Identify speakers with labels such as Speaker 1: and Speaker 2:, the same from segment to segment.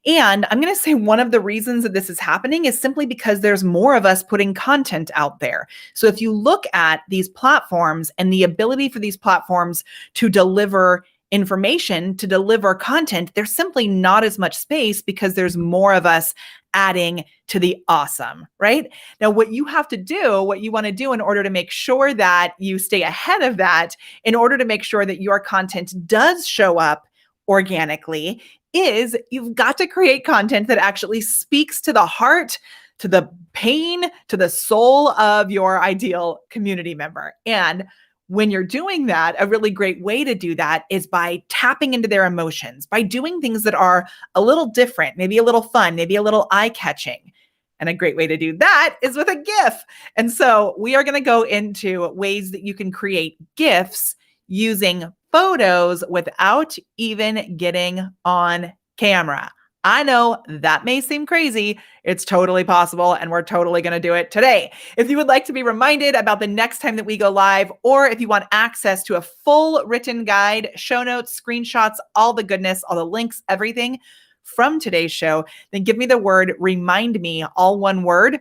Speaker 1: And I'm going to say one of the reasons that this is happening is simply because there's more of us putting content out there. So if you look at these platforms and the ability for these platforms to deliver information, to deliver content, there's simply not as much space because there's more of us adding to the awesome, right? Now, what you have to do, what you want to do in order to make sure that you stay ahead of that, in order to make sure that your content does show up organically, is you've got to create content that actually speaks to the heart, to the pain, to the soul of your ideal community member. And when you're doing that, a really great way to do that is by tapping into their emotions, by doing things that are a little different, maybe a little fun, maybe a little eye-catching. And a great way to do that is with a GIF. And so we are going to go into ways that you can create GIFs using photos without even getting on camera. I know that may seem crazy. It's totally possible, and we're totally going to do it today. If you would like to be reminded about the next time that we go live, or if you want access to a full written guide, show notes, screenshots, all the goodness, all the links, everything from today's show, then give me the word remind me, all one word,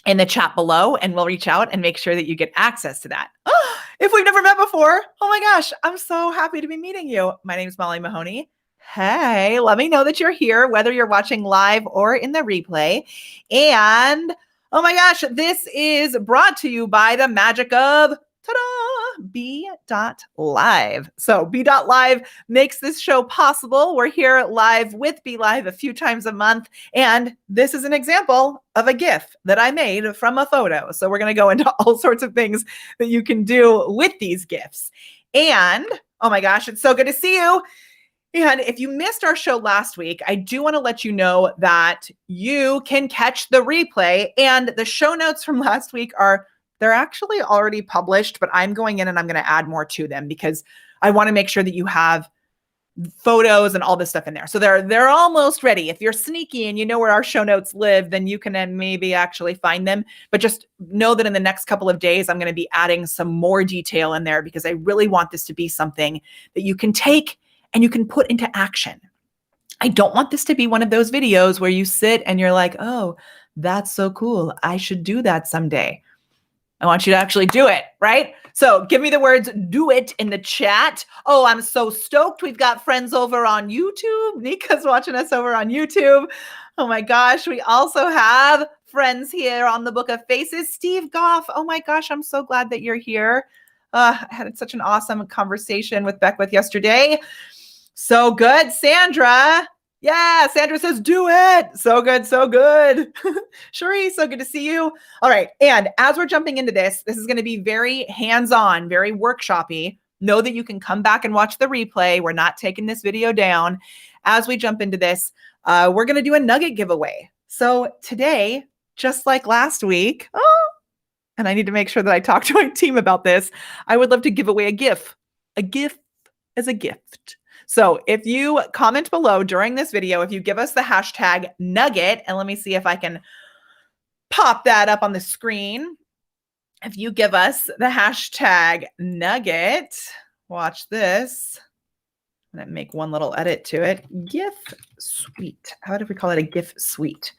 Speaker 1: in the chat below, and we'll reach out and make sure that you get access to that. If we've never met before, oh my gosh, I'm so happy to be meeting you. My name is Molly Mahoney. Hey, let me know that you're here, whether you're watching live or in the replay. And oh my gosh, this is brought to you by the magic of ta-da, B.Live. So B.Live makes this show possible. We're here live with B.Live a few times a month. And this is an example of a GIF that I made from a photo. So we're going to go into all sorts of things that you can do with these GIFs. And oh my gosh, it's so good to see you. And if you missed our show last week, I do want to let you know that you can catch the replay, and the show notes from last week they're actually already published, but I'm going in and I'm going to add more to them because I want to make sure that you have photos and all this stuff in there. So they're almost ready. If you're sneaky and you know where our show notes live, then you can then maybe actually find them. But just know that in the next couple of days, I'm going to be adding some more detail in there because I really want this to be something that you can take and you can put into action. I don't want this to be one of those videos where you sit and you're like, oh, that's so cool. I should do that someday. I want you to actually do it, right? So give me the words do it in the chat. Oh, I'm so stoked. We've got friends over on YouTube. Nika's watching us over on YouTube. Oh my gosh. We also have friends here on the Book of Faces. Steve Goff. Oh my gosh. I'm so glad that you're here. I had such an awesome conversation with Beckwith yesterday. So good. Sandra. Yeah, Sandra says, do it. So good, so good. Cherie, so good to see you. All right. And as we're jumping into this is going to be very hands-on, very workshop-y. Know that you can come back and watch the replay. We're not taking this video down. As we jump into this, we're going to do a nugget giveaway. So today, just like last week, and I need to make sure that I talk to my team about this, I would love to give away a GIF. A GIF as a gift. So if you comment below during this video, if you give us the hashtag nugget, and let me see if I can pop that up on the screen. If you give us the hashtag nugget, watch this. I'm going to make one little edit to it. GIF suite. How do we call it? A GIF suite.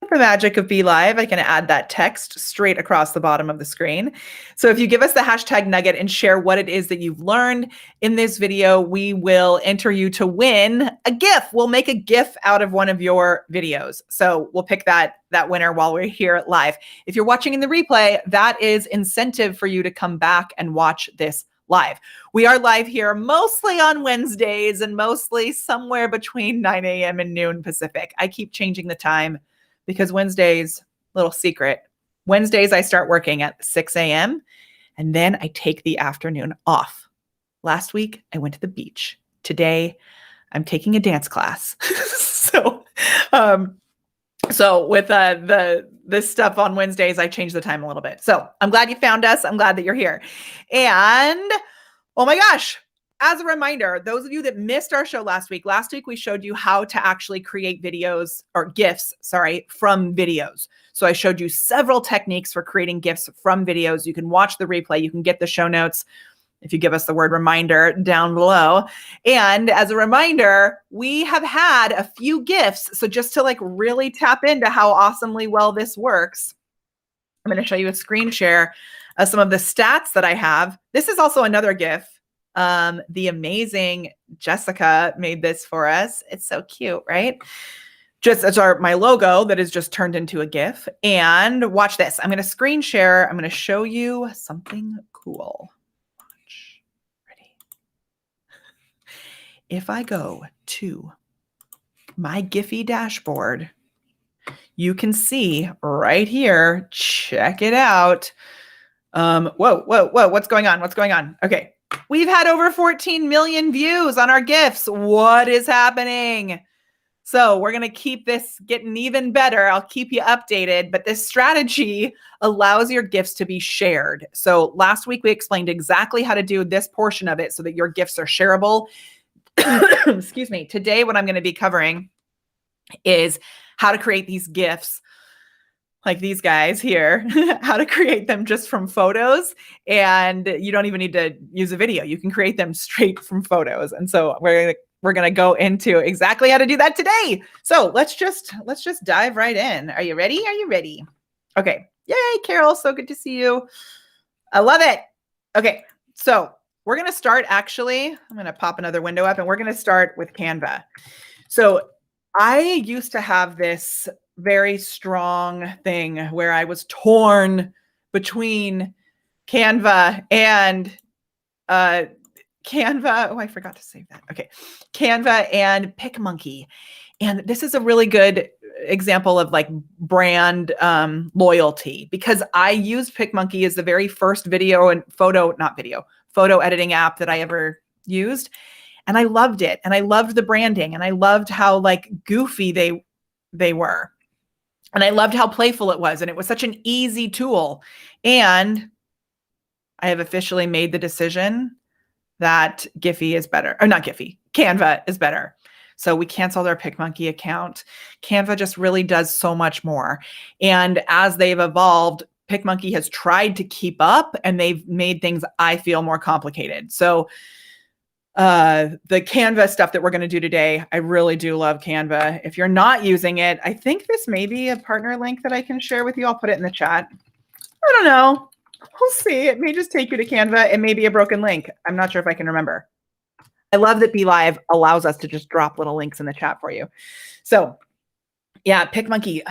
Speaker 1: The magic of B.Live, I can add that text straight across the bottom of the screen. So if you give us the hashtag nugget and share what it is that you've learned in this video, we will enter you to win a GIF. We'll make a GIF out of one of your videos. So we'll pick that winner while we're here live. If you're watching in the replay, that is incentive for you to come back and watch this live. We are live here mostly on Wednesdays and mostly somewhere between 9 a.m. and noon Pacific. I keep changing the time because Wednesdays, little secret, Wednesdays I start working at 6 a.m. and then I take the afternoon off. Last week, I went to the beach. Today, I'm taking a dance class. So with this stuff on Wednesdays, I change the time a little bit. So I'm glad you found us. I'm glad that you're here. And oh my gosh, as a reminder, those of you that missed our show last week we showed you how to actually create videos or GIFs, from videos. So I showed you several techniques for creating GIFs from videos. You can watch the replay. You can get the show notes. if you give us the word reminder down below. And as a reminder, we have had a few gifts. So just to like really tap into how awesomely well this works, I'm going to show you a screen share of some of the stats that I have. This is also another GIF. The amazing Jessica made this for us. It's so cute, right? Just as my logo that is just turned into a GIF. And watch this. I'm going to screen share. I'm going to show you something cool. Watch. Ready? If I go to my Giphy dashboard, you can see right here. Check it out. Whoa. What's going on? What's going on? Okay. We've had over 14 million views on our GIFs. What is happening? So we're going to keep this getting even better. I'll keep you updated, but this strategy allows your GIFs to be shared. So last week we explained exactly how to do this portion of it so that your GIFs are shareable. Excuse me. Today, what I'm going to be covering is how to create these GIFs like these guys here, how to create them just from photos. And you don't even need to use a video. You can create them straight from photos. And so we're going to go into exactly how to do that today. So let's just dive right in. Are you ready? Are you ready? Okay. Yay, Carol. So good to see you. I love it. Okay. So we're going to start actually, I'm going to pop another window up and we're going to start with Canva. So I used to have this very strong thing where I was torn between Canva and Canva. Oh, I forgot to save that. Okay. Canva and PicMonkey. And this is a really good example of like brand loyalty, because I used PicMonkey as the very first video and photo editing app that I ever used. And I loved it. And I loved the branding. And I loved how like goofy they were. And I loved how playful it was. And it was such an easy tool. And I have officially made the decision that Giphy is better. Or not Giphy, Canva is better. So we canceled our PicMonkey account. Canva just really does so much more. And as they've evolved, PicMonkey has tried to keep up and they've made things, I feel, more complicated. So the Canva stuff that we're going to do today, I really do love Canva. If you're not using it, I think this may be a partner link that I can share with you. I'll put it in the chat. I don't know. We'll see. It may just take you to Canva. It may be a broken link. I'm not sure if I can remember. I love that BeLive allows us to just drop little links in the chat for you. So yeah, PicMonkey,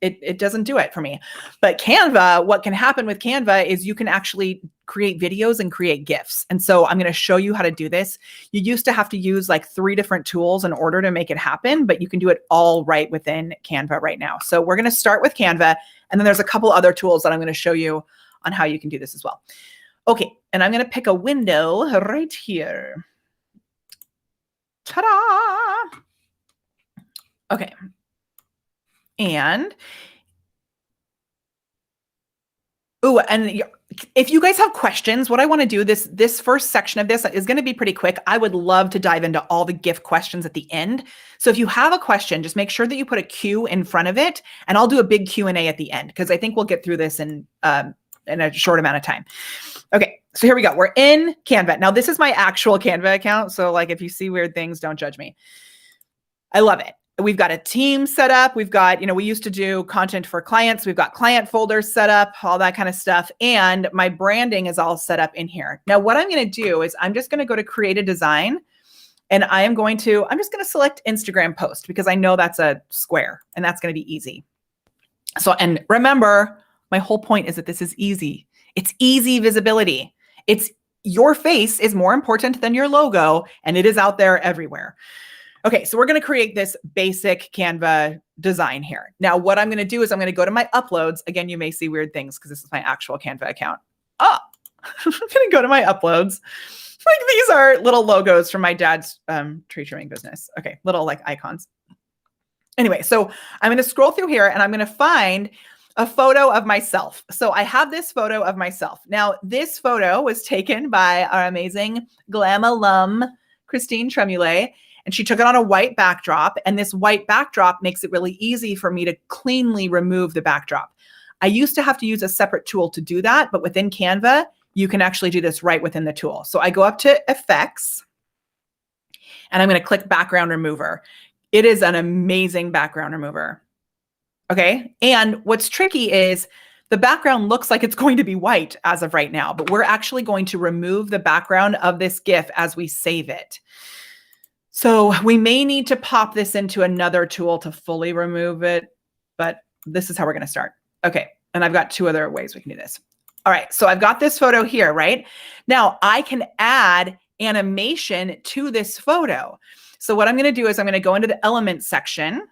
Speaker 1: it doesn't do it for me. But Canva, what can happen with Canva is you can actually create videos and create GIFs. And so I'm going to show you how to do this. You used to have to use like 3 different tools in order to make it happen, but you can do it all right within Canva right now. So we're going to start with Canva, and then there's a couple other tools that I'm going to show you on how you can do this as well. Okay, and I'm going to pick a window right here. Ta-da! Okay. And if you guys have questions, what I want to do, this first section of this is going to be pretty quick. I would love to dive into all the GIF questions at the end. So if you have a question, just make sure that you put a Q in front of it, and I'll do a big Q&A at the end, because I think we'll get through this in a short amount of time. Okay, so here we go. We're in Canva. Now, this is my actual Canva account. So like, if you see weird things, don't judge me. I love it. We've got a team set up. We've got, we used to do content for clients. We've got client folders set up, all that kind of stuff. And my branding is all set up in here. Now, what I'm going to do is I'm just going to go to create a design, and I'm just going to select Instagram post, because I know that's a square and that's going to be easy. So, and remember, my whole point is that this is easy. It's easy visibility. It's your face is more important than your logo, and it is out there everywhere. Okay, so we're going to create this basic Canva design here. Now, what I'm going to do is I'm going to go to my uploads. Again, you may see weird things because this is my actual Canva account. Oh, I'm going to go to my uploads. Like, these are little logos from my dad's tree trimming business. Okay, little like icons. Anyway, so I'm going to scroll through here and I'm going to find a photo of myself. So I have this photo of myself. Now, this photo was taken by our amazing glam alum, Christine Tremoulet. And she took it on a white backdrop, and this white backdrop makes it really easy for me to cleanly remove the backdrop. I used to have to use a separate tool to do that, but within Canva, you can actually do this right within the tool. So I go up to Effects, and I'm going to click Background Remover. It is an amazing background remover. Okay. And what's tricky is the background looks like it's going to be white as of right now, but we're actually going to remove the background of this GIF as we save it. So we may need to pop this into another tool to fully remove it, but this is how we're going to start. Okay. And I've got two other ways we can do this. All right. So I've got this photo here, right? Now I can add animation to this photo. So what I'm going to do is I'm going to go into the Elements section,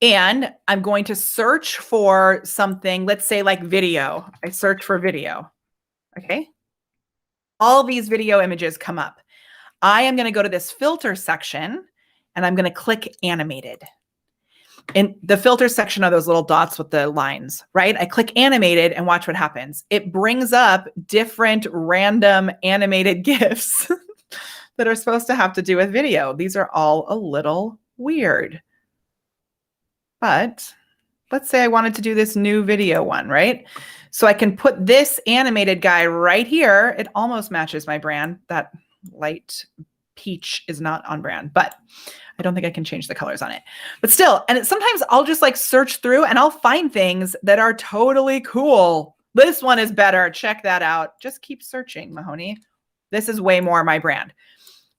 Speaker 1: and I'm going to search for something, let's say like video. I search for video. Okay. All these video images come up. I am going to go to this filter section, and I'm going to click animated. In the filter section are those little dots with the lines, right? I click animated and watch what happens. It brings up different random animated GIFs that are supposed to have to do with video. These are all a little weird. But let's say I wanted to do this new video one, right? So I can put this animated guy right here. It almost matches my brand. That light peach is not on brand, but I don't think I can change the colors on it. But still, and sometimes I'll just like search through and I'll find things that are totally cool. This one is better. Check that out. Just keep searching, Mahoney. This is way more my brand.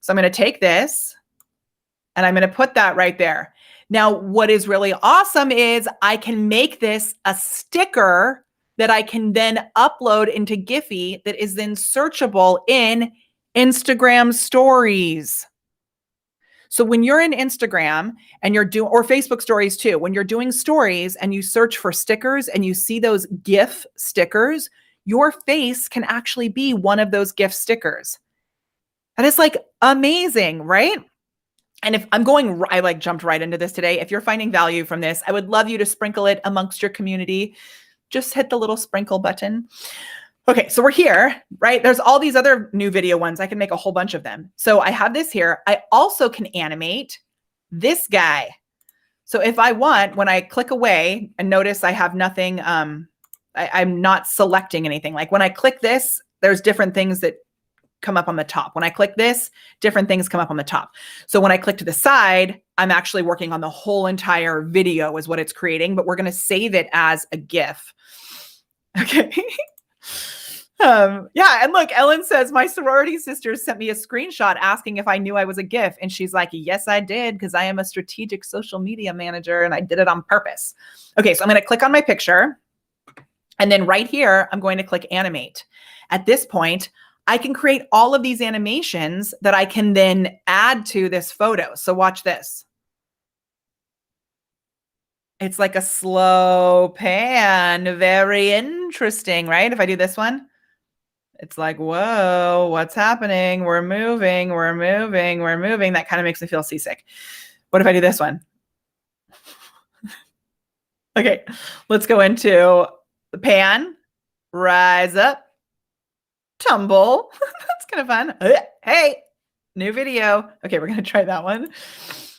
Speaker 1: So I'm going to take this and I'm going to put that right there. Now, what is really awesome is I can make this a sticker that I can then upload into Giphy that is then searchable in Instagram stories. So when you're in Instagram and you're doing, or Facebook stories too, when you're doing stories and you search for stickers and you see those GIF stickers, your face can actually be one of those GIF stickers. That is like amazing, right? And if I'm going, I like jumped right into this today. If you're finding value from this, I would love you to sprinkle it amongst your community. Just hit the little sprinkle button. Okay, so we're here, right? There's all these other new video ones. I can make a whole bunch of them. So I have this here. I also can animate this guy. So if I want, when I click away, and notice I have nothing, I'm not selecting anything. Like when I click this, there's different things that come up on the top. When I click this, different things come up on the top. So when I click to the side, I'm actually working on the whole entire video is what it's creating, but we're going to save it as a GIF. Okay. Yeah. And look, Ellen says, my sorority sisters sent me a screenshot asking if I knew I was a GIF. And she's like, yes, I did, because I am a strategic social media manager and I did it on purpose. Okay. So I'm going to click on my picture. And then right here, I'm going to click animate. At this point, I can create all of these animations that I can then add to this photo. So watch this. It's like a slow pan. Very interesting, right? If I do this one, it's like, whoa, what's happening? We're moving, we're moving, we're moving. That kind of makes me feel seasick. What if I do this one? Okay, let's go into the pan, rise up, tumble. That's kind of fun. Hey, new video. Okay, we're going to try that one.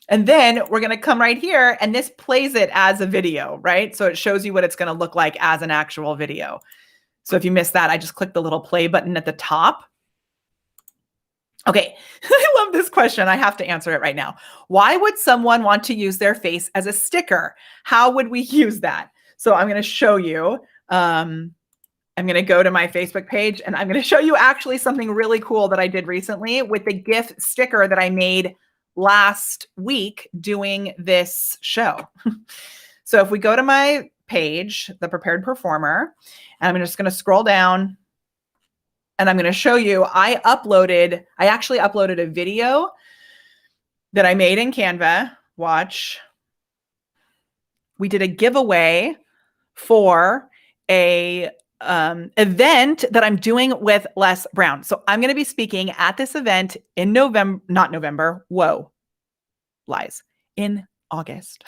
Speaker 1: And then we're going to come right here, and this plays it as a video, right? So it shows you what it's going to look like as an actual video. So if you missed that, I just click the little play button at the top. Okay, I love this question. I have to answer it right now. Why would someone want to use their face as a sticker? How would we use that? So I'm going to show you. I'm going to go to my Facebook page, and I'm going to show you actually something really cool that I did recently with the GIF sticker that I made last week doing this show. So if we go to my page, The Prepared Performer, and I'm just going to scroll down, and I'm going to show you, I actually uploaded a video that I made in Canva. Watch. We did a giveaway for a event that I'm doing with Les Brown. So I'm going to be speaking at this event in November, not November. Whoa, lies. In August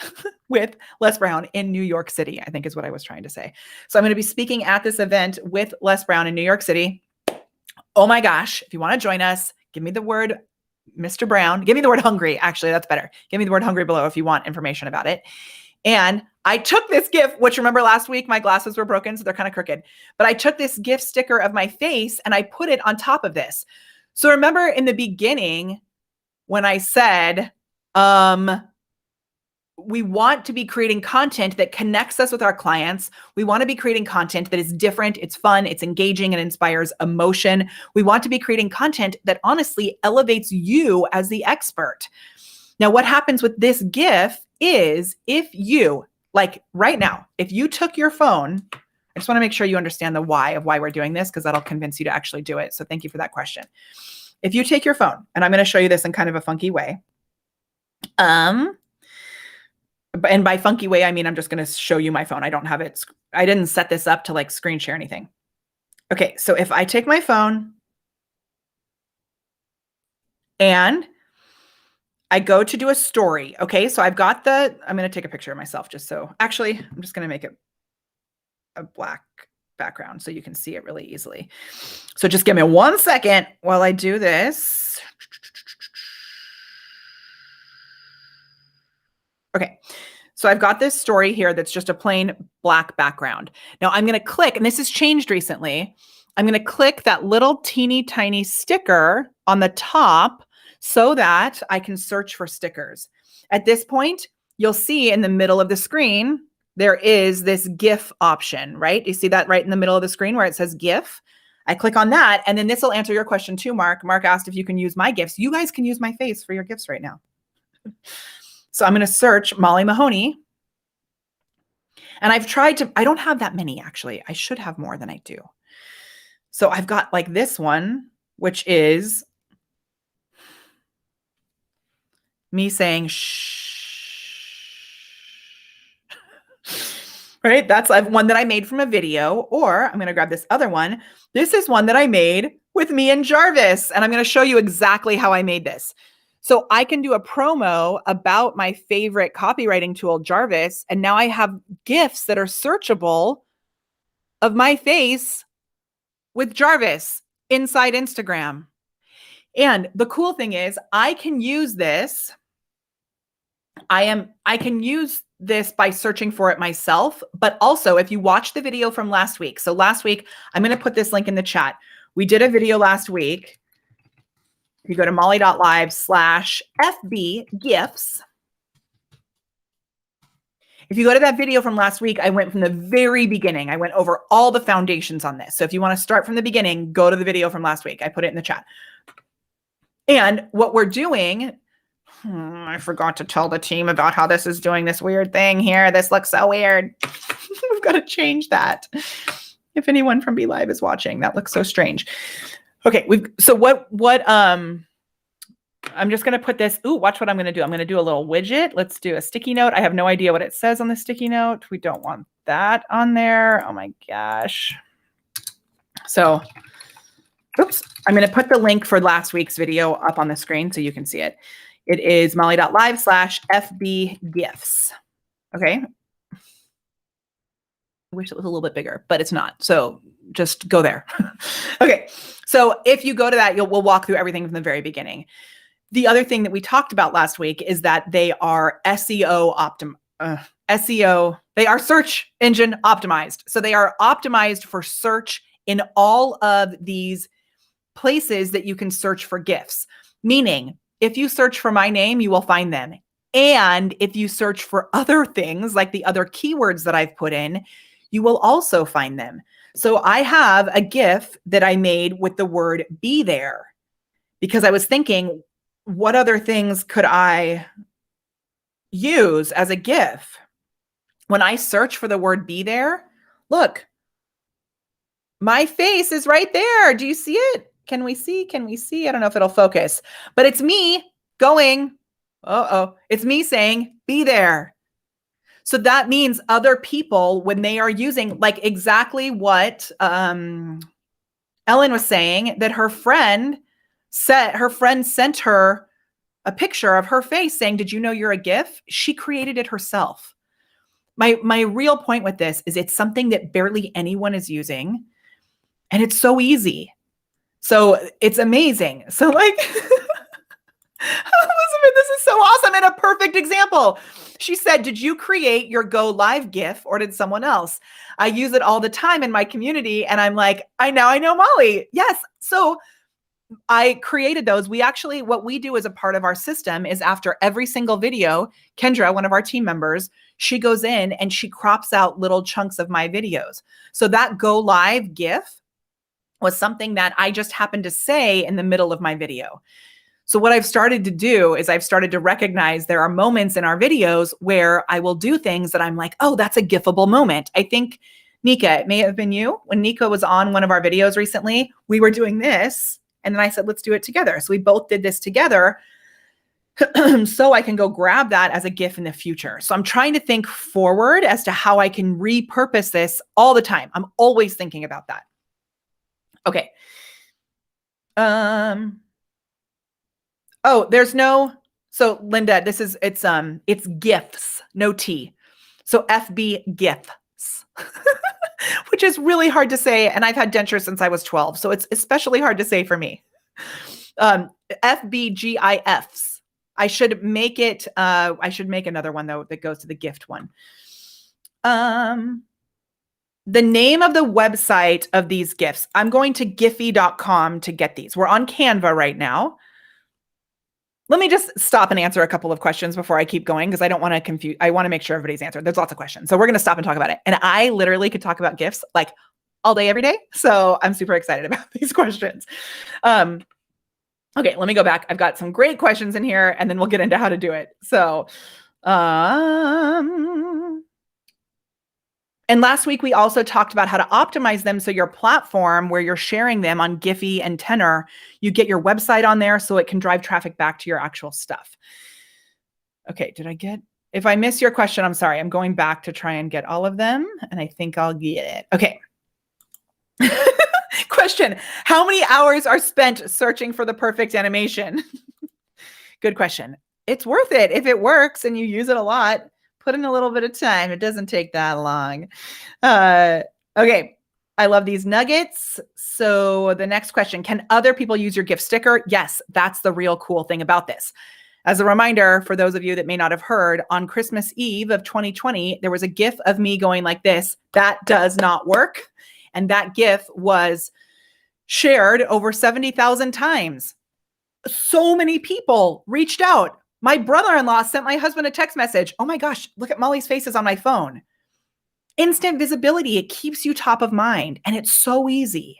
Speaker 1: with Les Brown in New York City, I think is what I was trying to say. So I'm going to be speaking at this event with Les Brown in New York City. Oh my gosh. If you want to join us, give me the word Mr. Brown. Give me the word hungry. Actually, that's better. Give me the word hungry below if you want information about it. And I took this GIF, which remember last week, my glasses were broken, so they're kind of crooked. But I took this GIF sticker of my face and I put it on top of this. So remember in the beginning when I said, we want to be creating content that connects us with our clients. We want to be creating content that is different, it's fun, it's engaging, and inspires emotion. We want to be creating content that honestly elevates you as the expert. Now, what happens with this GIF is if you, like right now, if you took your phone, I just want to make sure you understand the why of why we're doing this, because that'll convince you to actually do it. So thank you for that question. If you take your phone, and I'm going to show you this in kind of a funky way. And by funky way, I mean, I'm just going to show you my phone. I don't have it. I didn't set this up to like screen share anything. Okay. So if I take my phone and I go to do a story. Okay. So I've got I'm going to take a picture of myself just so, actually, I'm just going to make it a black background so you can see it really easily. So just give me 1 second while I do this. Okay. So I've got this story here that's just a plain black background. Now I'm going to click, and this has changed recently. I'm going to click that little teeny tiny sticker on the top so that I can search for stickers. At this point, you'll see in the middle of the screen, there is this GIF option, right? You see that right in the middle of the screen where it says GIF? I click on that, and then this will answer your question too, Mark. Mark asked if you can use my GIFs. You guys can use my face for your GIFs right now. So I'm going to search Molly Mahoney. And I've tried to, I don't have that many actually. I should have more than I do. So I've got like this one, which is me saying shh. Right? That's one that I made from a video. Or I'm going to grab this other one. This is one that I made with me and Jarvis. And I'm going to show you exactly how I made this. So I can do a promo about my favorite copywriting tool, Jarvis, and now I have GIFs that are searchable of my face with Jarvis inside Instagram. And the cool thing is I can use this. I can use this by searching for it myself, but also if you watch the video from last week. So last week, I'm going to put this link in the chat. We did a video last week. You go to molly.live/FB Gifs. If you go to that video from last week, I went from the very beginning. I went over all the foundations on this. So if you want to start from the beginning, go to the video from last week. I put it in the chat. And what we're doing, I forgot to tell the team about how this is doing this weird thing here. This looks so weird. We've got to change that. If anyone from Be Live is watching, that looks so strange. Okay, I'm just going to put this. Ooh, watch what I'm going to do. I'm going to do a little widget. Let's do a sticky note. I have no idea what it says on the sticky note. We don't want that on there. Oh my gosh. So, oops. I'm going to put the link for last week's video up on the screen so you can see it. It is molly.live/FB Gifs. Okay. I wish it was a little bit bigger, but it's not. So just go there. Okay. So if you go to that, we'll walk through everything from the very beginning. The other thing that we talked about last week is that they are they are search engine optimized. So they are optimized for search in all of these places that you can search for GIFs. Meaning, if you search for my name, you will find them. And if you search for other things, like the other keywords that I've put in, you will also find them. So I have a GIF that I made with the word be there because I was thinking, what other things could I use as a GIF? When I search for the word be there, look, my face is right there. Do you see it? Can we see? Can we see? I don't know if it'll focus, but it's me going, it's me saying be there. So that means other people, when they are using like exactly what Ellen was saying, that her friend sent her a picture of her face saying, did you know you're a GIF? She created it herself. My real point with this is it's something that barely anyone is using and it's so easy. So it's amazing. So like, Elizabeth, this is so awesome and a perfect example. She said, did you create your go live GIF or did someone else? I use it all the time in my community. And I'm like, I know Molly. Yes. So I created those. What we do as a part of our system is after every single video, Kendra, one of our team members, she goes in and she crops out little chunks of my videos. So that go live GIF was something that I just happened to say in the middle of my video. So what I've started to do is I've started to recognize there are moments in our videos where I will do things that I'm like, oh, that's a GIFable moment. I think Nika, it may have been you. When Nika was on one of our videos recently, we were doing this. And then I said, let's do it together. So we both did this together so I can go grab that as a GIF in the future. So I'm trying to think forward as to how I can repurpose this all the time. I'm always thinking about that. Okay. Oh, so Linda, it's Gifs, no T. So FB Gifs, which is really hard to say. And I've had dentures since I was 12. So it's especially hard to say for me. FBGIFs. I should make another one though that goes to the gift one. The name of the website of these GIFs, I'm going to Giphy.com to get these. We're on Canva right now. Let me just stop and answer a couple of questions before I keep going because I don't want to confuse. I want to make sure everybody's answered. There's lots of questions. So we're going to stop and talk about it. And I literally could talk about GIFs like all day, every day. So I'm super excited about these questions. Okay, let me go back. I've got some great questions in here and then we'll get into how to do it. So, and last week, we also talked about how to optimize them so your platform where you're sharing them on Giphy and Tenor, you get your website on there so it can drive traffic back to your actual stuff. Okay, if I miss your question, I'm sorry. I'm going back to try and get all of them, and I think I'll get it. Okay. Question, how many hours are spent searching for the perfect animation? Good question. It's worth it if it works and you use it a lot. Put in a little bit of time. It doesn't take that long. Okay. I love these nuggets. So the next question, can other people use your gift sticker? Yes, that's the real cool thing about this. As a reminder, for those of you that may not have heard, on Christmas Eve of 2020, there was a GIF of me going like this. That does not work. And that GIF was shared over 70,000 times. So many people reached out. My brother-in-law sent my husband a text message. Oh my gosh, look at Molly's faces on my phone. Instant visibility, it keeps you top of mind and it's so easy.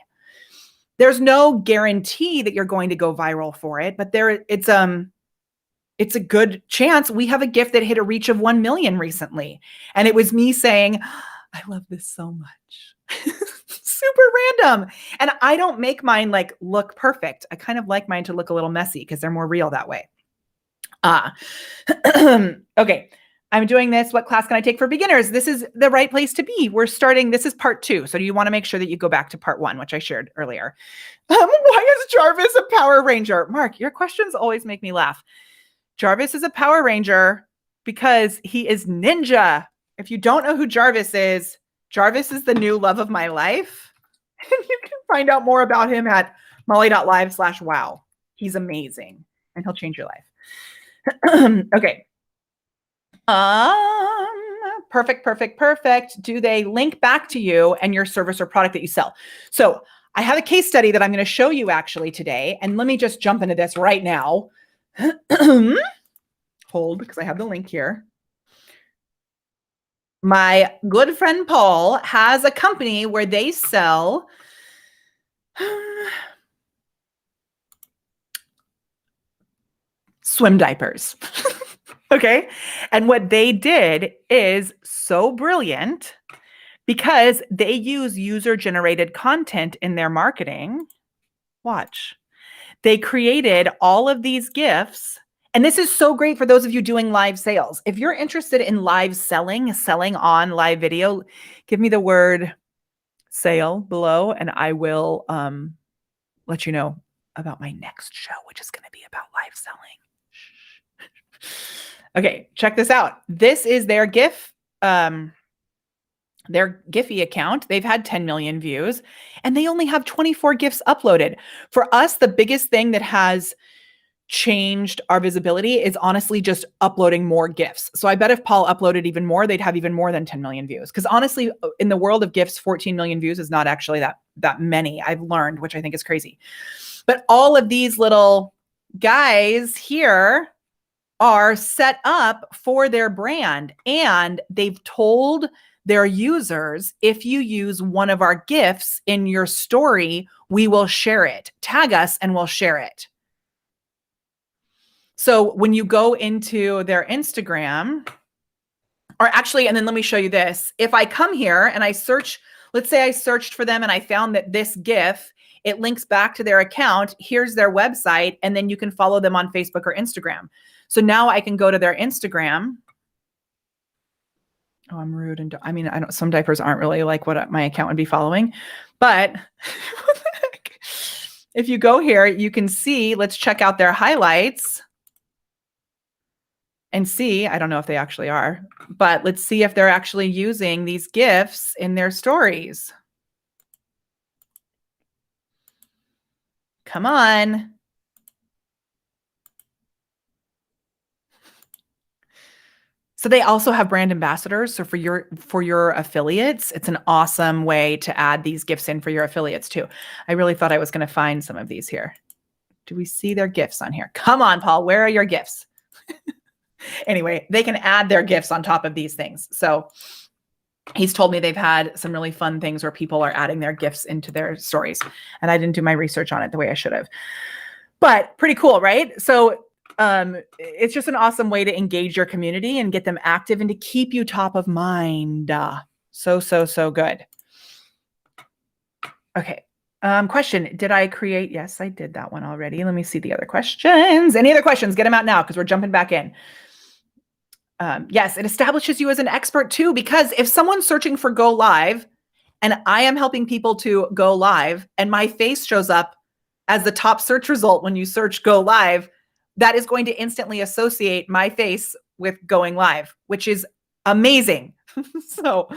Speaker 1: There's no guarantee that you're going to go viral for it, but it's a good chance. We have a gift that hit a reach of 1 million recently. And it was me saying, I love this so much. Super random. And I don't make mine like look perfect. I kind of like mine to look a little messy because they're more real that way. Okay. I'm doing this. What class can I take for beginners? This is the right place to be. We're starting. This is part 2. So you want to make sure that you go back to part 1, which I shared earlier. Why is Jarvis a Power Ranger? Mark, your questions always make me laugh. Jarvis is a Power Ranger because he is ninja. If you don't know who Jarvis is the new love of my life. And you can find out more about him at molly.live/wow. He's amazing and he'll change your life. Okay. Perfect. Do they link back to you and your service or product that you sell? So I have a case study that I'm going to show you actually today. And let me just jump into this right now. Hold, because I have the link here. My good friend Paul has a company where they sell swim diapers. Okay. And what they did is so brilliant because they use user-generated content in their marketing. Watch. They created all of these GIFs. And this is so great for those of you doing live sales. If you're interested in live selling on live video, give me the word sale below and I will let you know about my next show, which is going to be about live selling. Okay, check this out. This is their GIF, their Giphy account. They've had 10 million views and they only have 24 GIFs uploaded. For us, the biggest thing that has changed our visibility is honestly just uploading more GIFs. So I bet if Paul uploaded even more, they'd have even more than 10 million views. Because honestly, in the world of GIFs, 14 million views is not actually that many, I've learned, which I think is crazy. But all of these little guys here are set up for their brand, and they've told their users, if you use one of our GIFs in your story, we will share it. Tag us and we'll share it. So when you go into their Instagram, or actually, and then let me show you this. If I come here and I search, let's say I searched for them and I found that this GIF, it links back to their account. Here's their website. And then you can follow them on Facebook or Instagram. So now I can go to their Instagram. Oh, I'm rude. And I mean, I don't, some diapers aren't really like what my account would be following, but what the heck? If you go here, you can see, let's check out their highlights and see, I don't know if they actually are, but let's see if they're actually using these GIFs in their stories. Come on. So they also have brand ambassadors. So for your affiliates, it's an awesome way to add these GIFs in for your affiliates too. I really thought I was going to find some of these here. Do we see their GIFs on here? Come on, Paul, where are your GIFs? Anyway, they can add their GIFs on top of these things. So he's told me they've had some really fun things where people are adding their GIFs into their stories. And I didn't do my research on it the way I should have. But pretty cool, right? So it's just an awesome way to engage your community and get them active and to keep you top of mind. So good. Okay. Question, did I create? Yes, I did that one already. Let me see the other questions. Any other questions? Get them out now because we're jumping back in. Yes, it establishes you as an expert too, because if someone's searching for go live and I am helping people to go live and my face shows up as the top search result when you search go live, that is going to instantly associate my face with going live, which is amazing. So,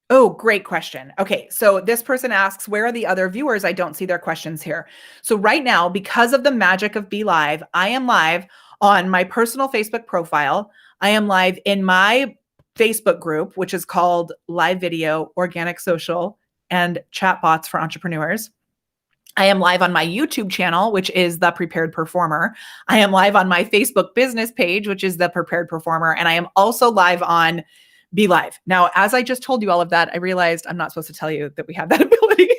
Speaker 1: oh, great question. Okay, so this person asks, where are the other viewers? I don't see their questions here. So right now, because of the magic of Be Live, I am live on my personal Facebook profile. I am live in my Facebook group, which is called Live Video, Organic Social, and Chatbots for Entrepreneurs. I am live on my YouTube channel, which is The Prepared Performer. I am live on my Facebook business page, which is The Prepared Performer. And I am also live on Be Live. Now, as I just told you all of that, I realized I'm not supposed to tell you that we have that ability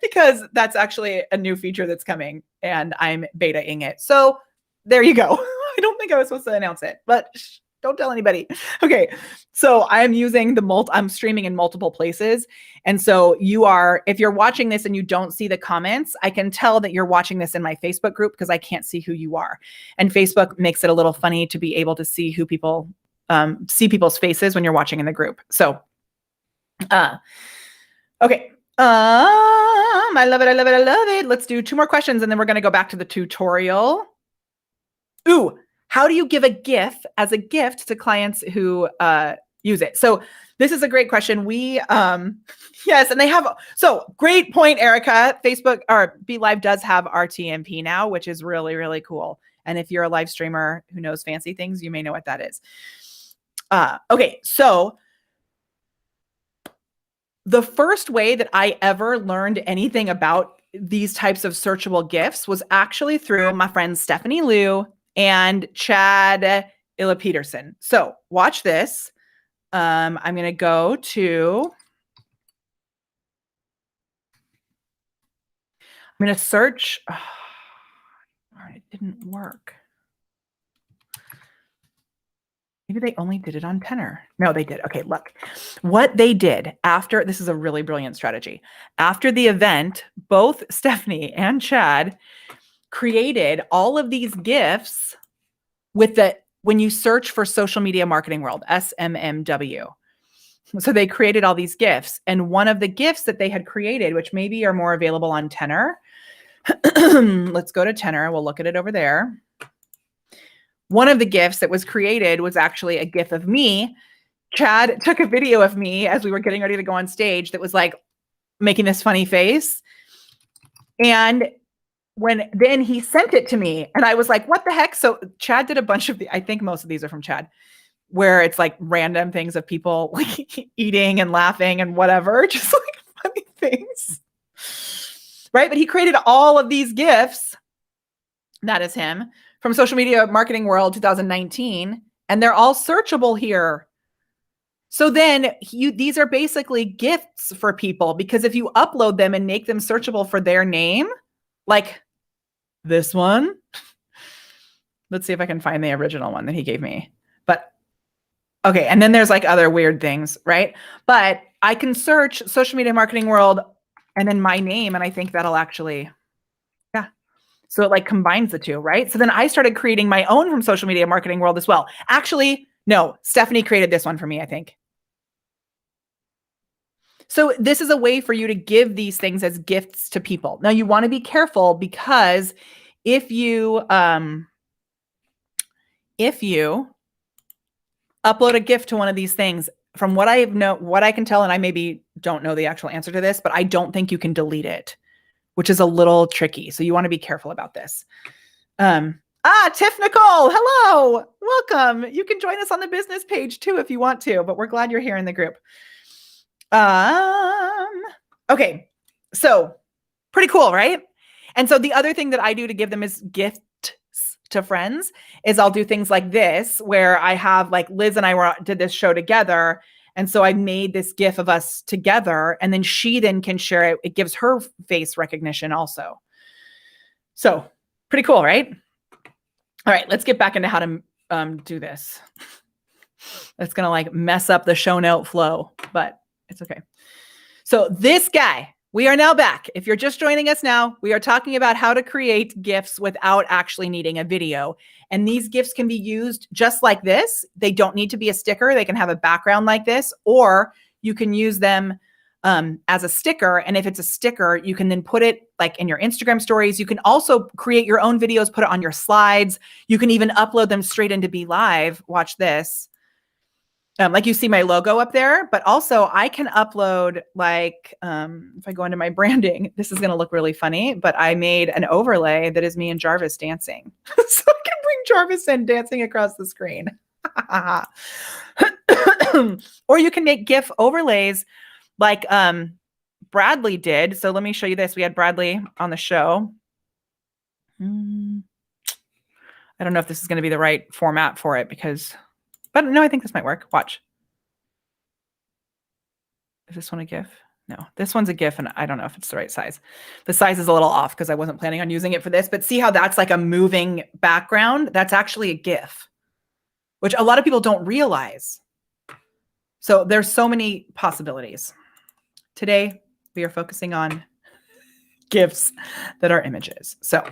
Speaker 1: because that's actually a new feature that's coming and I'm beta-ing it. So there you go. I don't think I was supposed to announce it, but don't tell anybody. Okay. So I'm using I'm streaming in multiple places. And so if you're watching this and you don't see the comments, I can tell that you're watching this in my Facebook group because I can't see who you are. And Facebook makes it a little funny to be able to see who people see people's faces when you're watching in the group. So, okay. I love it. I love it. I love it. Let's do 2 more questions and then we're going to go back to the tutorial. Ooh, how do you give a GIF as a gift to clients who use it? So this is a great question. We, yes, and they have, so great point, Erica. Facebook or Be Live does have RTMP now, which is really, really cool. And if you're a live streamer who knows fancy things, you may know what that is. Okay, so the first way that I ever learned anything about these types of searchable GIFs was actually through my friends Stephanie Liu and Chad Illa Peterson. So watch this. I'm going to go to, I'm going to search. Oh, it didn't work. Maybe they only did it on Tenor. No, they did. Okay, look. What they did after, this is a really brilliant strategy. After the event, both Stephanie and Chad created all of these GIFs with when you search for social media marketing world, SMMW. So they created all these GIFs. And one of the GIFs that they had created, which maybe are more available on Tenor. Let's go to Tenor. We'll look at it over there. One of the GIFs that was created was actually a GIF of me. Chad took a video of me as we were getting ready to go on stage that was like making this funny face. And when then he sent it to me and I was like, what the heck? So Chad did a bunch of I think most of these are from Chad, where it's like random things of people like eating and laughing and whatever, just like funny things. Right? But he created all of these GIFs. That is him from Social Media Marketing World 2019. And they're all searchable here. So then these are basically gifts for people, because if you upload them and make them searchable for their name, like this one, let's see if I can find the original one that he gave me. But okay. And then there's like other weird things, right? But I can search Social Media Marketing World and then my name. And I think that'll actually, yeah. So it like combines the two, right? So then I started creating my own from Social Media Marketing World as well. Actually, no, Stephanie created this one for me, I think. So this is a way for you to give these things as gifts to people. Now you want to be careful, because if you upload a gift to one of these things, from what what I can tell, and I maybe don't know the actual answer to this, but I don't think you can delete it, which is a little tricky. So you want to be careful about this. Tiff Nicole, hello, welcome. You can join us on the business page too if you want to, but we're glad you're here in the group. Okay, so pretty cool, right? And so the other thing that I do to give them as gifts to friends is I'll do things like this, where I have like Liz and I did this show together. And so I made this GIF of us together, and then she then can share it. It gives her face recognition also. So pretty cool, right? All right, let's get back into how to do this. That's going to like mess up the show note flow, but it's okay. So this guy, we are now back. If you're just joining us now, we are talking about how to create GIFs without actually needing a video. And these GIFs can be used just like this. They don't need to be a sticker. They can have a background like this, or you can use them as a sticker. And if it's a sticker, you can then put it like in your Instagram stories. You can also create your own videos, put it on your slides. You can even upload them straight into Be Live. Watch this. Like you see my logo up there, but also I can upload like, if I go into my branding, this is going to look really funny, but I made an overlay that is me and Jarvis dancing. So I can bring Jarvis in dancing across the screen. Or you can make GIF overlays like Bradley did. So let me show you this. We had Bradley on the show. I don't know if this is going to be the right format for it, but no, I think this might work. Watch. Is this one a GIF? No, this one's a GIF, and I don't know if it's the right size. The size is a little off because I wasn't planning on using it for this, but see how that's like a moving background? That's actually a GIF, which a lot of people don't realize. So there's so many possibilities. Today, we are focusing on GIFs that are images. So,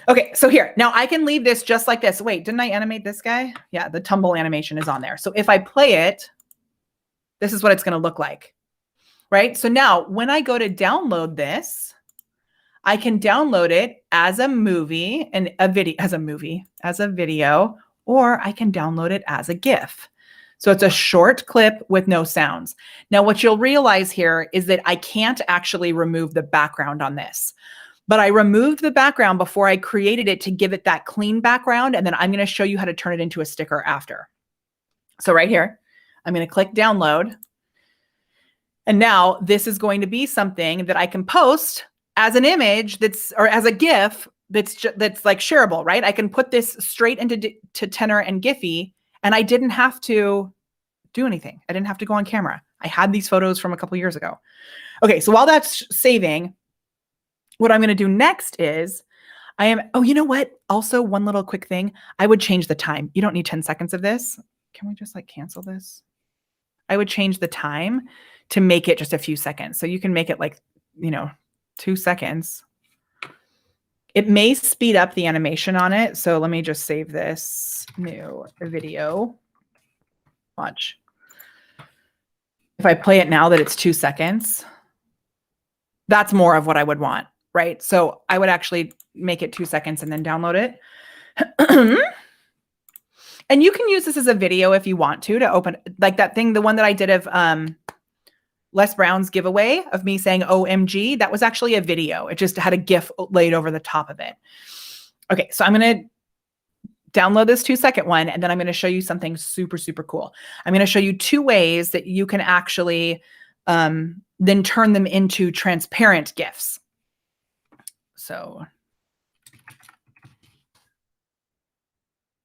Speaker 1: okay, so here, now I can leave this just like this. Wait, didn't I animate this guy? Yeah, the tumble animation is on there. So if I play it, this is what it's going to look like, right? So now when I go to download this, I can download it as a movie and a video, as a video, or I can download it as a GIF. So it's a short clip with no sounds. Now, what you'll realize here is that I can't actually remove the background on this, but I removed the background before I created it to give it that clean background. And then I'm going to show you how to turn it into a sticker after. So right here, I'm going to click download. And now this is going to be something that I can post as an image or as a GIF that's like shareable, right? I can put this straight into Tenor and Giphy, and I didn't have to do anything. I didn't have to go on camera. I had these photos from a couple years ago. Okay, so while that's saving, what I'm going to do next is oh, you know what? Also, one little quick thing. I would change the time. You don't need 10 seconds of this. Can we just like cancel this? I would change the time to make it just a few seconds. So you can make it like, 2 seconds. It may speed up the animation on it. So let me just save this new video. Watch. If I play it now that it's 2 seconds, that's more of what I would want, right? So I would actually make it 2 seconds and then download it. And you can use this as a video if you want to open like that thing, the one that I did of Les Brown's giveaway of me saying OMG, that was actually a video. It just had a GIF laid over the top of it. Okay, so I'm going to download this 2-second one, and then I'm going to show you something super, super cool. I'm going to show you 2 ways that you can actually then turn them into transparent GIFs. So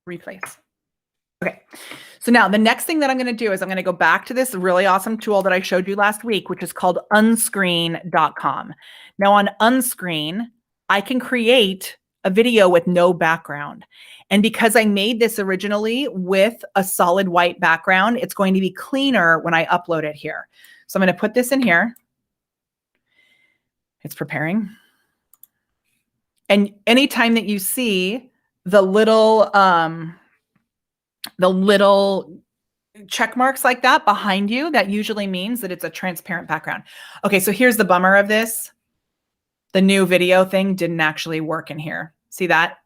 Speaker 1: replace. Okay, so now the next thing that I'm going to do is I'm going to go back to this really awesome tool that I showed you last week, which is called unscreen.com. Now on Unscreen, I can create a video with no background. And because I made this originally with a solid white background, it's going to be cleaner when I upload it here. So I'm going to put this in here. It's preparing. And anytime that you see the little check marks like that behind you, that usually means that it's a transparent background. Okay, so here's the bummer of this. The new video thing didn't actually work in here. See that?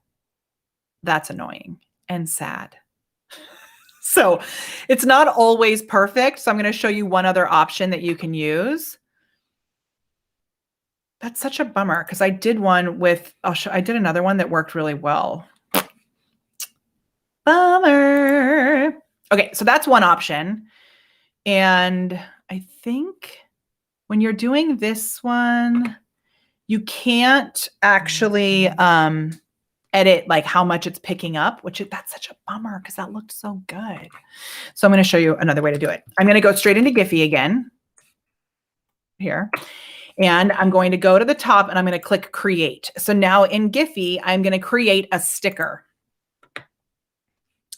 Speaker 1: That's annoying and sad. So it's not always perfect. So I'm going to show you one other option that you can use. That's such a bummer because I did one with, I did another one that worked really well. Bummer. Okay, so that's one option. And I think when you're doing this one, you can't actually edit like how much it's picking up, that's such a bummer because that looked so good. So I'm going to show you another way to do it. I'm going to go straight into Giphy again here. And I'm going to go to the top and I'm going to click create. So now in Giphy, I'm going to create a sticker.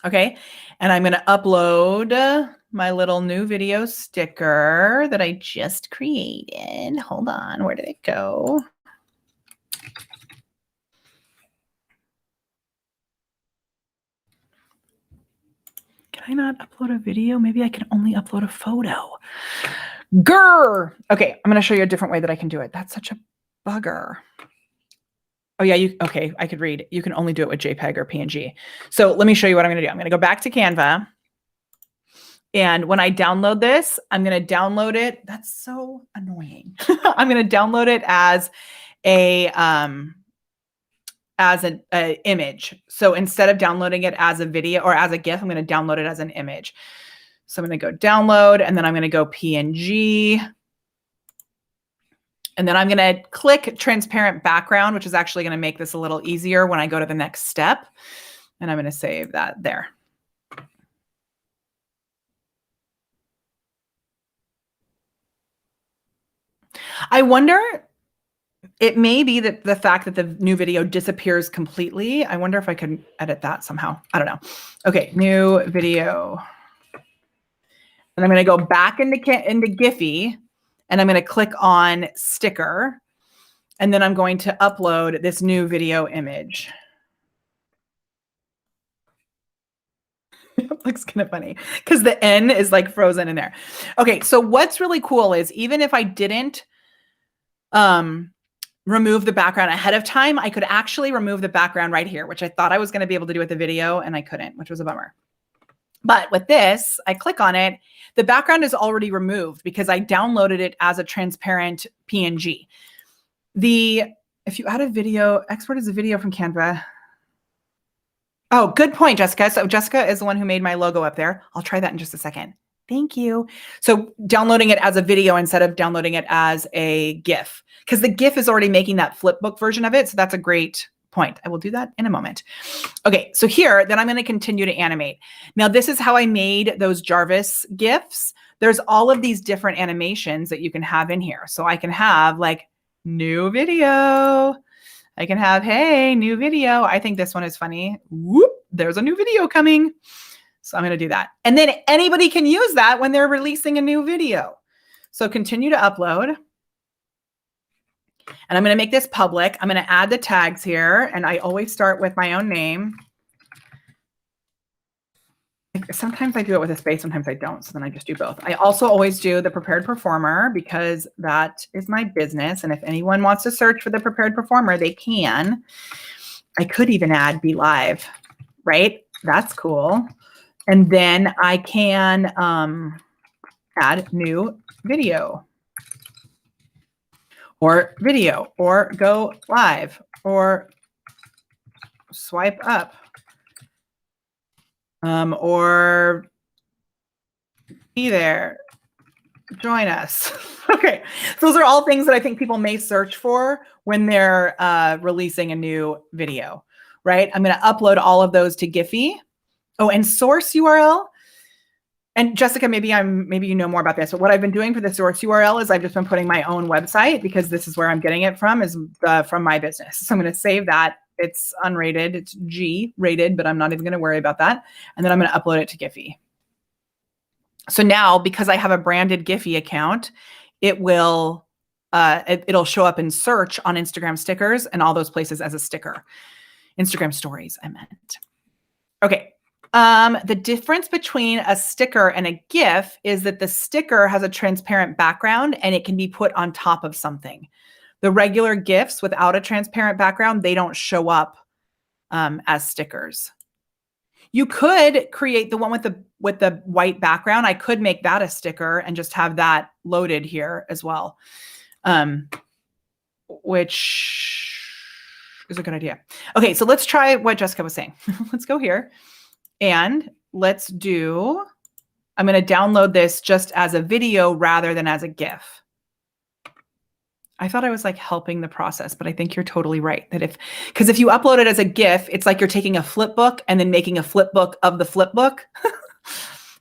Speaker 1: Okay. And I'm going to upload my little new video sticker that I just created. Hold on. Where did it go? Can I not upload a video? Maybe I can only upload a photo. Grr. Okay, I'm going to show you a different way that I can do it. That's such a bugger. Oh yeah, okay, I could read. You can only do it with JPEG or PNG. So let me show you what I'm going to do. I'm going to go back to Canva. And when I download this, I'm going to download it. That's so annoying. I'm going to download it as an image. So instead of downloading it as a video or as a GIF, I'm going to download it as an image. So I'm going to go download and then I'm going to go PNG. And then I'm going to click transparent background, which is actually going to make this a little easier when I go to the next step. And I'm going to save that there. I wonder, it may be that the fact that the new video disappears completely. I wonder if I can edit that somehow. I don't know. Okay, new video. And I'm going to go back into Giphy and I'm going to click on sticker. And then I'm going to upload this new video image. It looks kind of funny because the N is like frozen in there. Okay, so what's really cool is even if I didn't remove the background ahead of time, I could actually remove the background right here, which I thought I was going to be able to do with the video and I couldn't, which was a bummer. But with this, I click on it. The background is already removed because I downloaded it as a transparent PNG. If you add a video, export as a video from Canva. Oh, good point, Jessica. So Jessica is the one who made my logo up there. I'll try that in just a second. Thank you. So downloading it as a video instead of downloading it as a GIF, because the GIF is already making that flipbook version of it. So that's a great point. I will do that in a moment. Okay, so here, then I'm going to continue to animate. Now, this is how I made those Jarvis GIFs. There's all of these different animations that you can have in here. So I can have like new video. I can have, hey, new video. I think this one is funny. Whoop, there's a new video coming. So I'm going to do that. And then anybody can use that when they're releasing a new video. So continue to upload. And I'm going to make this public. I'm going to add the tags here. And I always start with my own name. Sometimes I do it with a space, sometimes I don't. So then I just do both. I also always do the prepared performer because that is my business. And if anyone wants to search for the prepared performer, they can. I could even add be live, right? That's cool. And then I can add new video. or video, or go live, or swipe up, or be there, join us. Okay, those are all things that I think people may search for when they're releasing a new video, right? I'm going to upload all of those to Giphy. Oh, and source URL. And Jessica, maybe you know more about this, but what I've been doing for the source URL is I've just been putting my own website, because this is where I'm getting it from, is from my business. So I'm going to save that. It's unrated. It's G rated, but I'm not even going to worry about that. And then I'm going to upload it to Giphy. So now, because I have a branded Giphy account, it will it'll show up in search on Instagram stickers and all those places as a sticker. Instagram stories, I meant. Okay. The difference between a sticker and a GIF is that the sticker has a transparent background and it can be put on top of something. The regular GIFs without a transparent background, they don't show up as stickers. You could create the one with the white background. I could make that a sticker and just have that loaded here as well, which is a good idea. Okay, so let's try what Jessica was saying. Let's go here. And let's do, I'm going to download this just as a video rather than as a GIF. I thought I was like helping the process, but I think you're totally right. That because if you upload it as a GIF, it's like you're taking a flip book and then making a flip book of the flip book.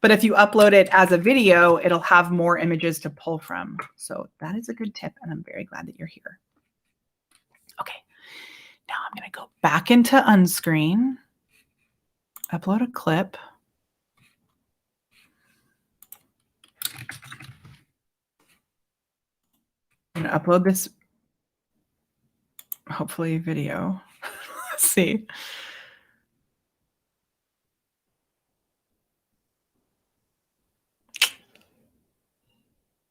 Speaker 1: But if you upload it as a video, it'll have more images to pull from. So that is a good tip, and I'm very glad that you're here. Okay, now I'm going to go back into Unscreen. Upload a clip. I'm going to upload this, hopefully, video. Let's see.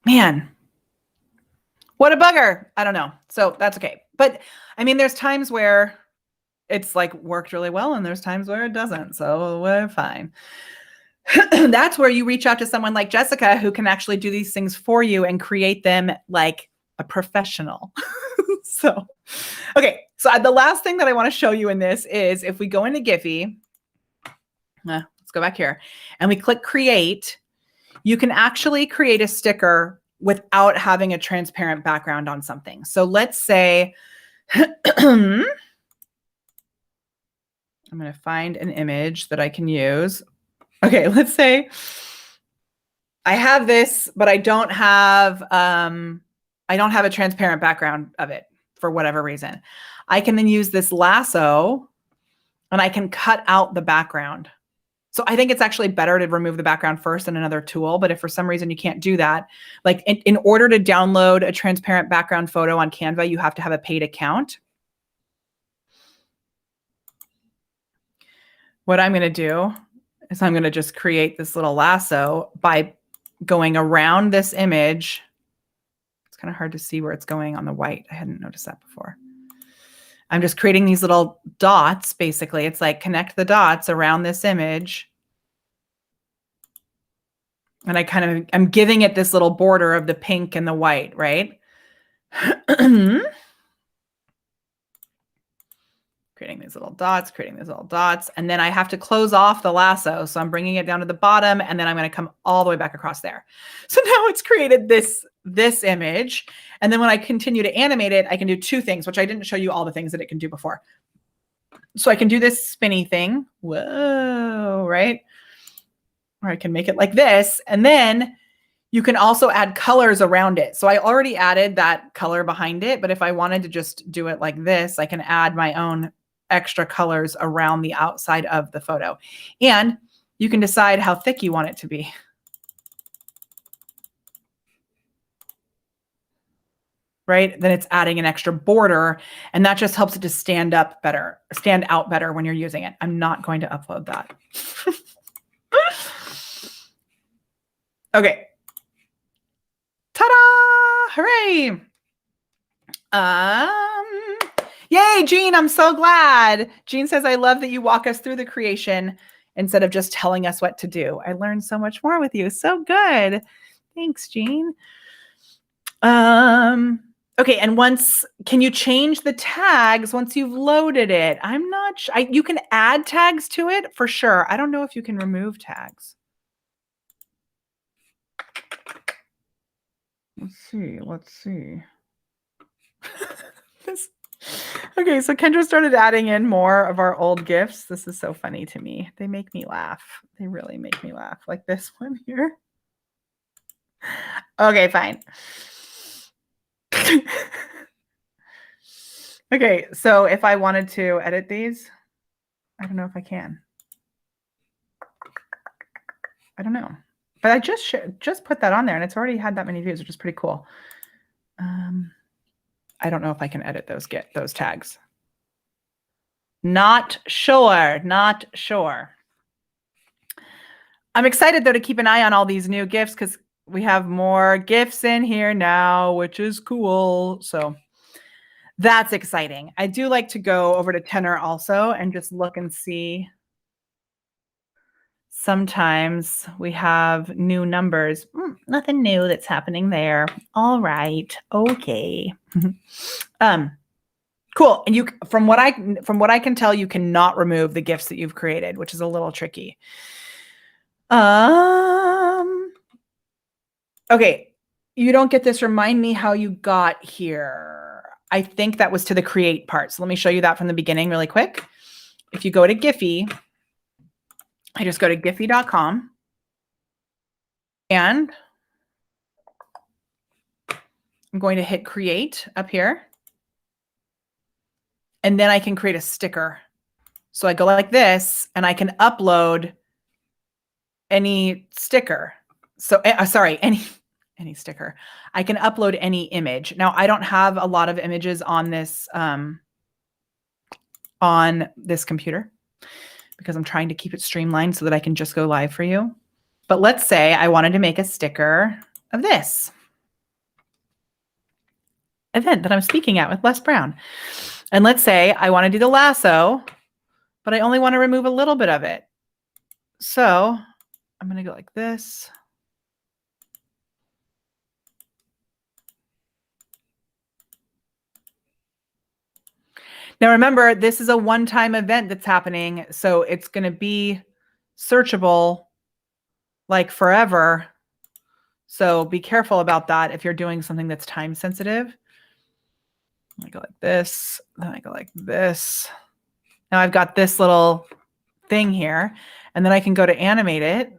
Speaker 1: Man, what a bugger. I don't know. So that's okay. But I mean, there's times where it's like worked really well, and there's times where it doesn't. So we're fine. That's where you reach out to someone like Jessica, who can actually do these things for you and create them like a professional. So, okay. So the last thing that I want to show you in this is if we go into Giphy, let's go back here, and we click create, you can actually create a sticker without having a transparent background on something. So let's say, I'm going to find an image that I can use. Okay, let's say I have this, but I don't have a transparent background of it for whatever reason. I can then use this lasso and I can cut out the background. So I think it's actually better to remove the background first in another tool. But if for some reason you can't do that, like in order to download a transparent background photo on Canva, you have to have a paid account. What I'm going to do is I'm going to just create this little lasso by going around this image. It's kind of hard to see where it's going on the white. I hadn't noticed that before. I'm just creating these little dots, basically. It's like connect the dots around this image. And I'm giving it this little border of the pink and the white, right? Creating these little dots, and then I have to close off the lasso. So I'm bringing it down to the bottom, and then I'm going to come all the way back across there. So now it's created this image. And then when I continue to animate it, I can do two things, which I didn't show you all the things that it can do before. So I can do this spinny thing. Whoa, right? Or I can make it like this. And then you can also add colors around it. So I already added that color behind it, but if I wanted to just do it like this, I can add my own extra colors around the outside of the photo. And you can decide how thick you want it to be. Right? Then it's adding an extra border, and that just helps it to stand out better when you're using it. I'm not going to upload that. Okay. Ta-da! Hooray! Yay, Jean, I'm so glad. Jean says, I love that you walk us through the creation instead of just telling us what to do. I learned so much more with you. So good. Thanks, Jean. Okay, and can you change the tags once you've loaded it? I'm not sure. You can add tags to it for sure. I don't know if you can remove tags. Let's see. Okay, so Kendra started adding in more of our old GIFs. This is so funny to me. They make me laugh. They really make me laugh. Like this one here. Okay, fine. Okay, so if I wanted to edit these, I don't know if I can. I don't know. But I just put that on there and it's already had that many views, which is pretty cool. I don't know if I can edit those tags. Not sure. Not sure. I'm excited though to keep an eye on all these new GIFs because we have more GIFs in here now, which is cool. So that's exciting. I do like to go over to Tenor also and just look and see. Sometimes we have new numbers. Nothing new that's happening there. All right. Okay. Cool. And from what I can tell, you cannot remove the GIFs that you've created, which is a little tricky. Okay. You don't get this. Remind me how you got here. I think that was to the create part. So let me show you that from the beginning really quick. If you go to Giphy, I just go to giphy.com and I'm going to hit create up here. And then I can create a sticker. So I go like this and I can upload any sticker. So sorry, any sticker. I can upload any image. Now I don't have a lot of images on this computer because I'm trying to keep it streamlined so that I can just go live for you. But let's say I wanted to make a sticker of this event that I'm speaking at with Les Brown. And let's say I want to do the lasso, but I only want to remove a little bit of it. So I'm going to go like this. Now remember, this is a one-time event that's happening, so it's going to be searchable like forever. So be careful about that if you're doing something that's time sensitive. I go like this, then I go like this. Now I've got this little thing here, and then I can go to animate it,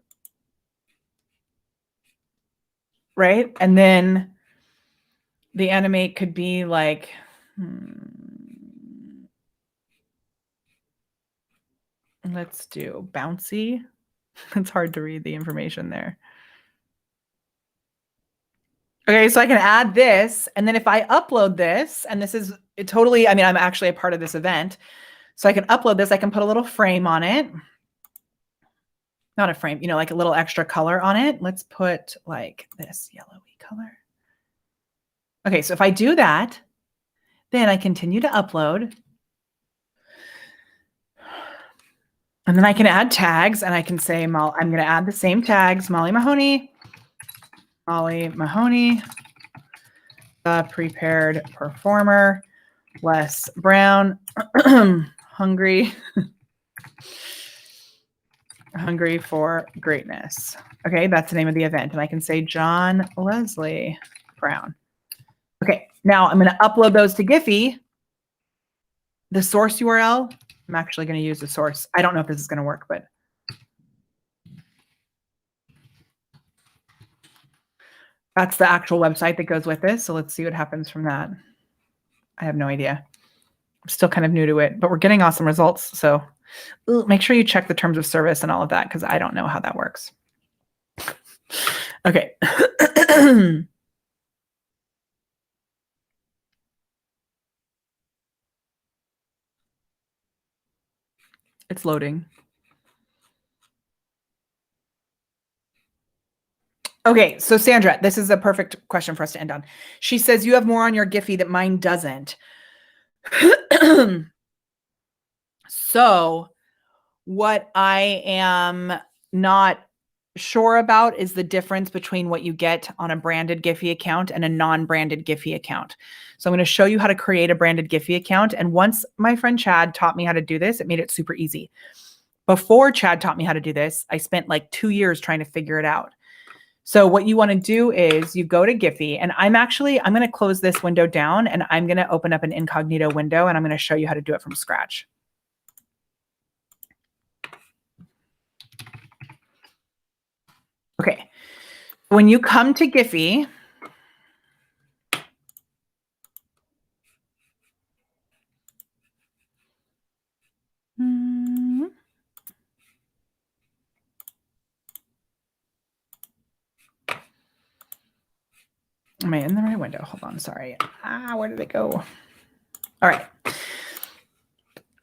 Speaker 1: right? And then the animate could be like, let's do bouncy. It's hard to read the information there. Okay, so I can add this, and then if I upload this, and this is totally, I mean, I'm actually a part of this event, so I can upload this, I can put a little frame on it. Not a frame, you know, like a little extra color on it. Let's put like this yellowy color. Okay, so if I do that, then I continue to upload. And then I can add tags, and I can say, I'm going to add the same tags, Molly Mahoney, the prepared performer, Les Brown, hungry for greatness. Okay, that's the name of the event. And I can say John Leslie Brown. Okay, now I'm going to upload those to Giphy. The source URL, I'm actually going to use the source. I don't know if this is going to work, but that's the actual website that goes with this. So let's see what happens from that. I have no idea. I'm still kind of new to it, but we're getting awesome results. So make sure you check the terms of service and all of that because I don't know how that works. Okay. It's loading. Okay, so Sandra, this is a perfect question for us to end on. She says, you have more on your Giphy that mine doesn't. So what I am not sure about is the difference between what you get on a branded Giphy account and a non-branded Giphy account. So I'm going to show you how to create a branded Giphy account. And once my friend Chad taught me how to do this, it made it super easy. Before Chad taught me how to do this, I spent like 2 years trying to figure it out. So what you want to do is you go to Giphy, and I'm going to close this window down and I'm going to open up an incognito window and I'm going to show you how to do it from scratch. Okay. When you come to Giphy, am I in the right window? Hold on, sorry. Where did it go? All right.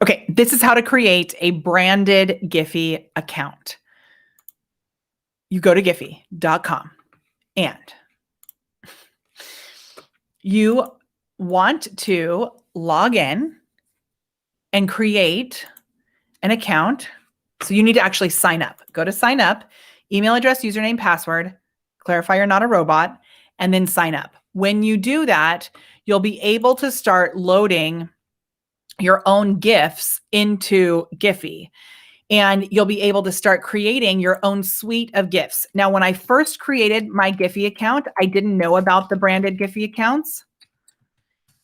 Speaker 1: Okay, this is how to create a branded Giphy account. You go to giphy.com and you want to log in and create an account. So you need to actually sign up. Go to sign up, email address, username, password, clarify you're not a robot, and then sign up. When you do that, you'll be able to start loading your own GIFs into Giphy. And you'll be able to start creating your own suite of GIFs. Now, when I first created my Giphy account, I didn't know about the branded Giphy accounts.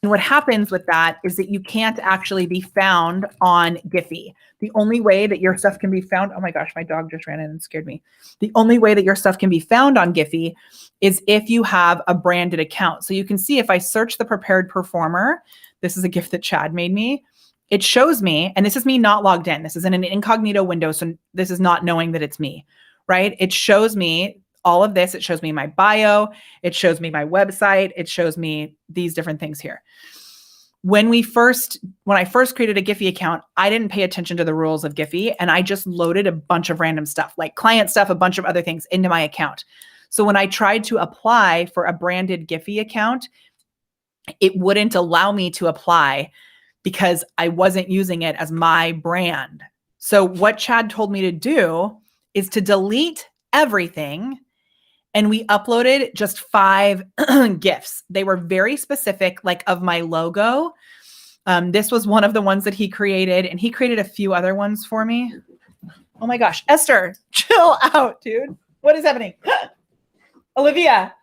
Speaker 1: And what happens with that is that you can't actually be found on Giphy. The only way that your stuff can be found, oh my gosh, my dog just ran in and scared me. The only way that your stuff can be found on Giphy is if you have a branded account. So you can see if I search the prepared performer, this is a GIF that Chad made me. It shows me, and this is me not logged in. This is in an incognito window, so this is not knowing that it's me, right? It shows me all of this. It shows me my bio. It shows me my website. It shows me these different things here. When I first created a Giphy account, I didn't pay attention to the rules of Giphy, and I just loaded a bunch of random stuff, like client stuff, a bunch of other things into my account. So when I tried to apply for a branded Giphy account, it wouldn't allow me to apply because I wasn't using it as my brand. So what Chad told me to do is to delete everything. And we uploaded just 5 GIFs. They were very specific, like of my logo. This was one of the ones that he created, and he created a few other ones for me. Oh my gosh, Esther, chill out, dude. What is happening? Olivia,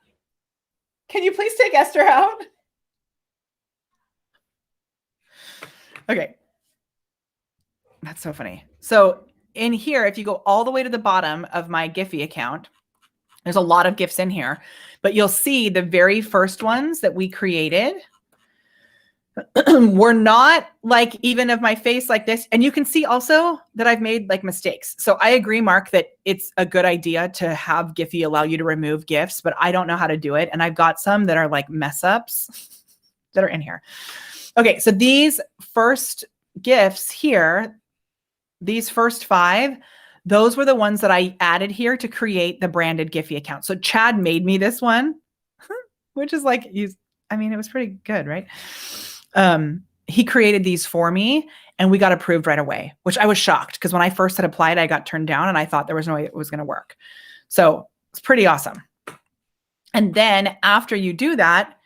Speaker 1: can you please take Esther out? Okay. That's so funny. So in here, if you go all the way to the bottom of my Giphy account, there's a lot of GIFs in here, but you'll see the very first ones that we created were not like even of my face like this. And you can see also that I've made like mistakes. So I agree, Mark, that it's a good idea to have Giphy allow you to remove GIFs, but I don't know how to do it. And I've got some that are like mess ups that are in here. Okay, so these first GIFs here, these first 5, those were the ones that I added here to create the branded Giphy account. So Chad made me this one, which is like, it was pretty good, right? He created these for me and we got approved right away, which I was shocked because when I first had applied, I got turned down and I thought there was no way it was going to work. So it's pretty awesome. And then after you do that,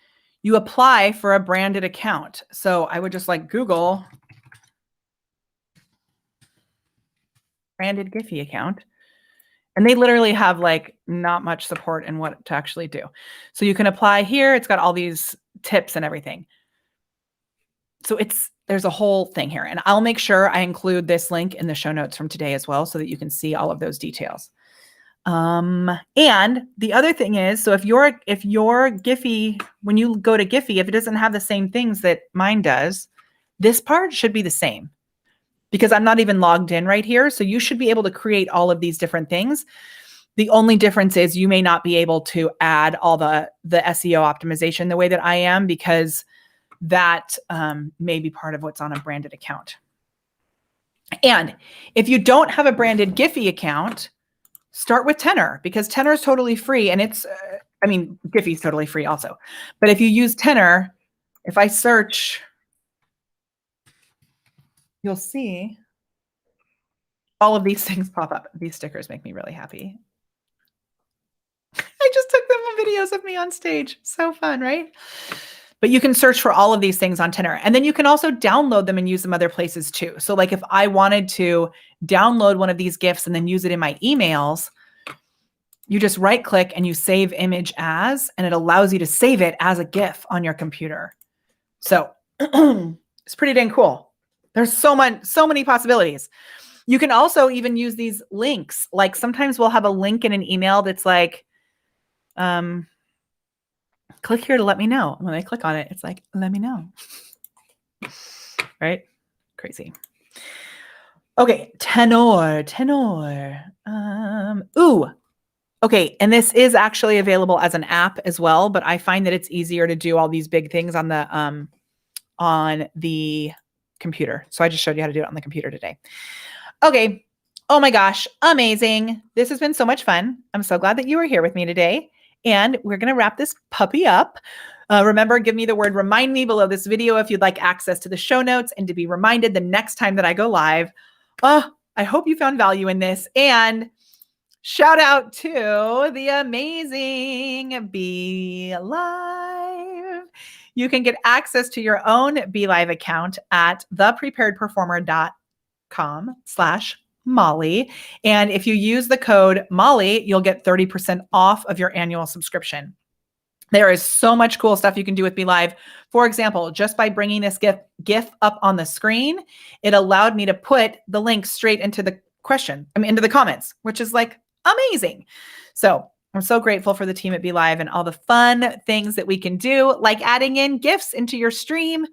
Speaker 1: you apply for a branded account. So I would just like Google branded Giphy account. And they literally have like not much support in what to actually do. So you can apply here. It's got all these tips and everything. So there's a whole thing here. And I'll make sure I include this link in the show notes from today as well so that you can see all of those details. And the other thing is, so if your Giphy, when you go to Giphy, if it doesn't have the same things that mine does, this part should be the same because I'm not even logged in right here. So you should be able to create all of these different things. The only difference is you may not be able to add all the SEO optimization the way that I am because that may be part of what's on a branded account. And if you don't have a branded Giphy account, start with Tenor because Tenor is totally free. And it's, Giphy is totally free also. But if you use Tenor, if I search, you'll see all of these things pop up. These stickers make me really happy. just took them videos of me on stage. So fun, right? But you can search for all of these things on Tenor. And then you can also download them and use them other places too. So like if I wanted to download one of these GIFs and then use it in my emails, you just right click and you save image as, and it allows you to save it as a GIF on your computer. So it's pretty dang cool. There's so many possibilities. You can also even use these links. Like sometimes we'll have a link in an email that's like, click here to let me know. And when I click on it, it's like, let me know. Right? Crazy. Okay, Tenor. Okay, and this is actually available as an app as well, but I find that it's easier to do all these big things on the computer. So I just showed you how to do it on the computer today. Okay. Oh my gosh, amazing. This has been so much fun. I'm so glad that you were here with me today. And we're going to wrap this puppy up. Remember, give me the word remind me below this video if you'd like access to the show notes and to be reminded the next time that I go live. I hope you found value in this. And shout out to the amazing Be Live. You can get access to your own Be Live account at thepreparedperformer.com/Molly. And if you use the code Molly, you'll get 30% off of your annual subscription. There is so much cool stuff you can do with Be Live. For example, just by bringing this GIF up on the screen, it allowed me to put the link straight into the into the comments, which is like amazing. So I'm so grateful for the team at Be Live and all the fun things that we can do, like adding in GIFs into your stream.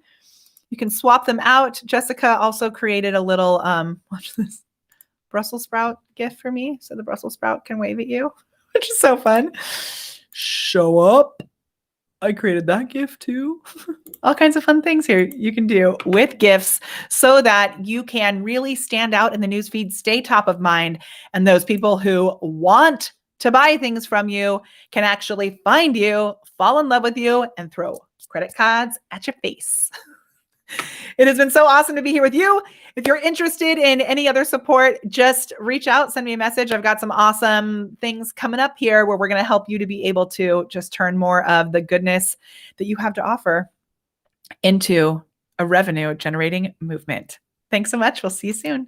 Speaker 1: You can swap them out. Jessica also created a little, watch this, Brussels sprout GIF for me. So the Brussels sprout can wave at you, which is so fun. Show up. I created that GIF too. All kinds of fun things here you can do with GIFs so that you can really stand out in the newsfeed, stay top of mind, and those people who want to buy things from you can actually find you, fall in love with you, and throw credit cards at your face. It has been so awesome to be here with you. If you're interested in any other support, just reach out, send me a message. I've got some awesome things coming up here where we're going to help you to be able to just turn more of the goodness that you have to offer into a revenue generating movement. Thanks so much. We'll see you soon.